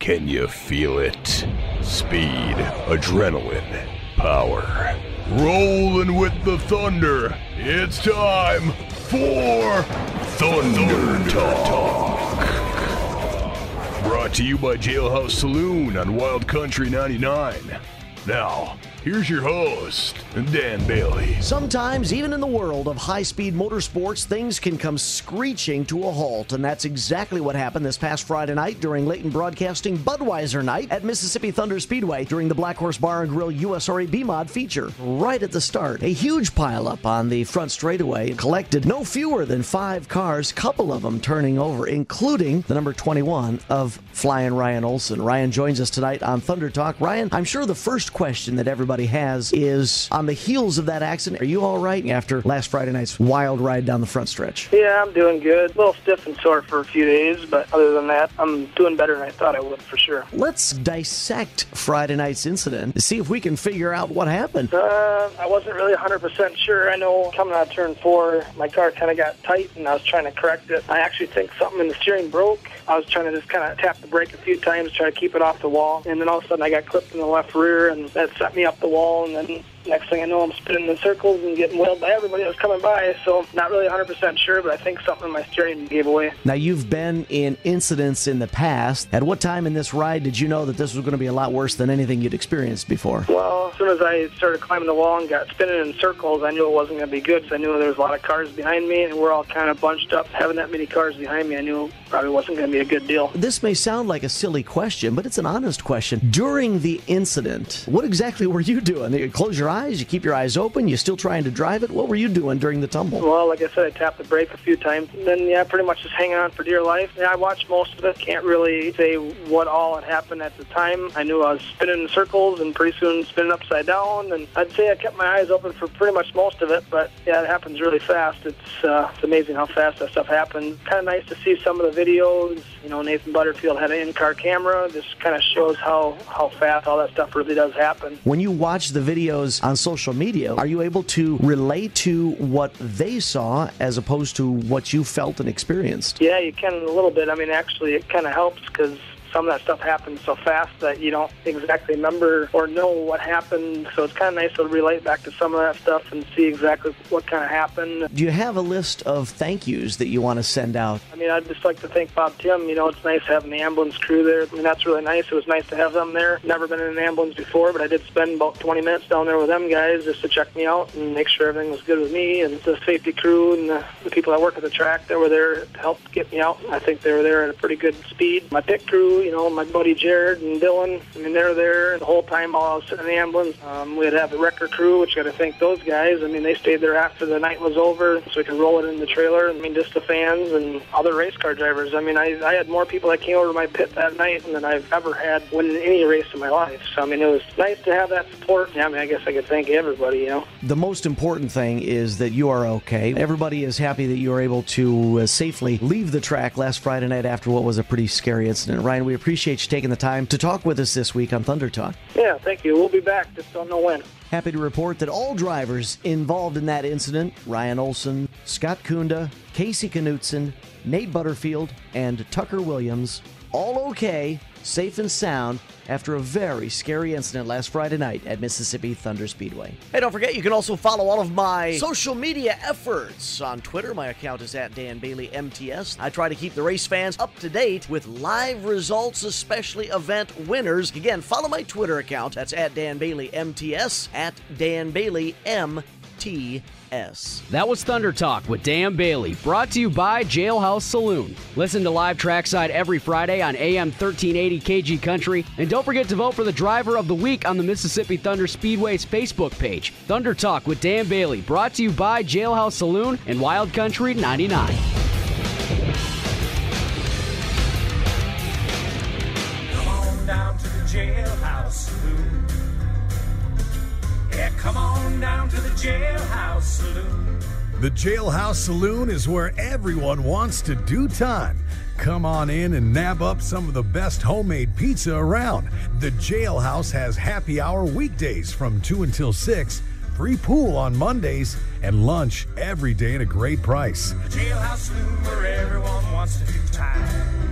Can you feel it? Speed, adrenaline, power. Rolling with the thunder. It's time for Thunder Talk. Brought to you by Jailhouse Saloon on Wild Country 99. Now, here's your host, Dan Bailey. Sometimes, even in the world of high-speed motorsports, things can come screeching to a halt, and that's exactly what happened this past Friday night during Leighton Broadcasting Budweiser Night at Mississippi Thunder Speedway during the Black Horse Bar and Grill USRA B-Mod feature. Right at the start, a huge pileup on the front straightaway collected no fewer than 5 cars, couple of them turning over, including the number 21 of Flyin Ryan Olson. Ryan joins us tonight on Thunder Talk. Ryan, I'm sure the first question that everybody has is, on the heels of that accident, are you all right after last Friday night's wild ride down the front stretch? Yeah, I'm doing good. A little stiff and sore for a few days, but other than that, I'm doing better than I thought I would, for sure. Let's dissect Friday night's incident to see if we can figure out what happened. I wasn't really 100% sure. I know coming out of turn 4, my car kind of got tight, and I was trying to correct it. I actually think something in the steering broke. I was trying to just kind of tap the brake a few times, try to keep it off the wall, and then all of a sudden I got clipped in the left rear, and that set me up the wall, and then next thing I know, I'm spinning in circles and getting wailed by everybody that was coming by, so not really 100% sure, but I think something in my steering gave away. Now, you've been in incidents in the past. At what time in this ride did you know that this was going to be a lot worse than anything you'd experienced before? Well, as soon as I started climbing the wall and got spinning in circles, I knew it wasn't going to be good, because I knew there was a lot of cars behind me, and we're all kind of bunched up. Having that many cars behind me, I knew it probably wasn't going to be a good deal. This may sound like a silly question, but it's an honest question. During the incident, what exactly were you doing? You close your eyes, you keep your eyes open, you still trying to drive it? What were you doing during the tumble? Well, like I said, I tapped the brake a few times, and then, pretty much just hanging on for dear life. Yeah, I watched most of it. Can't really say what all had happened at the time. I knew I was spinning in circles and pretty soon spinning upside down, and I'd say I kept my eyes open for pretty much most of it, but yeah, it happens really fast. It's amazing how fast that stuff happens. Kind of nice to see some of the videos. You know, Nathan Butterfield had an in-car camera. This kind of shows how fast all that stuff really does happen. When you watch the videos on social media, are you able to relate to what they saw as opposed to what you felt and experienced? Yeah, you can a little bit. I mean, actually, it kind of helps because some of that stuff happens so fast that you don't exactly remember or know what happened. So it's kind of nice to relate back to some of that stuff and see exactly what kind of happened. Do you have a list of thank yous that you want to send out? I mean, I'd just like to thank Bob Tim. You know, it's nice having the ambulance crew there. I mean, that's really nice. It was nice to have them there. Never been in an ambulance before, but I did spend about 20 minutes down there with them guys just to check me out and make sure everything was good with me. And the safety crew and the people that work at the track that were there to help get me out. I think they were there at a pretty good speed. My pit crew, you know, my buddy Jared and Dylan, I mean, they're there the whole time while I was sitting in the ambulance. We'd have the wrecker crew, which got to thank those guys. I mean, they stayed there after the night was over so we could roll it in the trailer. I mean, just the fans and other race car drivers. I mean, I had more people that came over to my pit that night than I've ever had winning any race in my life. So, I mean, it was nice to have that support. Yeah, I mean, I guess I could thank everybody, you know. The most important thing is that you are okay. Everybody is happy that you were able to safely leave the track last Friday night after what was a pretty scary incident. Ryan, we appreciate you taking the time to talk with us this week on Thunder Talk. Yeah, thank you. We'll be back. Just don't know when. Happy to report that all drivers involved in that incident, Ryan Olson, Scott Kunda, Casey Knutson, Nate Butterfield, and Tucker Williams, all okay, safe and sound, after a very scary incident last Friday night at Mississippi Thunder Speedway. Hey, don't forget, you can also follow all of my social media efforts on Twitter. My account is at Dan Bailey MTS. I try to keep the race fans up to date with live results, especially event winners. Again, follow my Twitter account. That's at Dan Bailey MTS, at Dan Bailey MTS. That was Thunder Talk with Dan Bailey, brought to you by Jailhouse Saloon. Listen to Live Trackside every Friday on AM 1380 KG Country, and don't forget to vote for the Driver of the Week on the Mississippi Thunder Speedway's Facebook page. Thunder Talk with Dan Bailey, brought to you by Jailhouse Saloon and Wild Country 99. Come on down to the Jailhouse Saloon. Yeah, come on down to the Jailhouse Saloon. The Jailhouse Saloon is where everyone wants to do time. Come on in and nab up some of the best homemade pizza around. The Jailhouse has happy hour weekdays from 2 until 6, free pool on Mondays, and lunch every day at a great price. The Jailhouse Saloon where everyone wants to do time.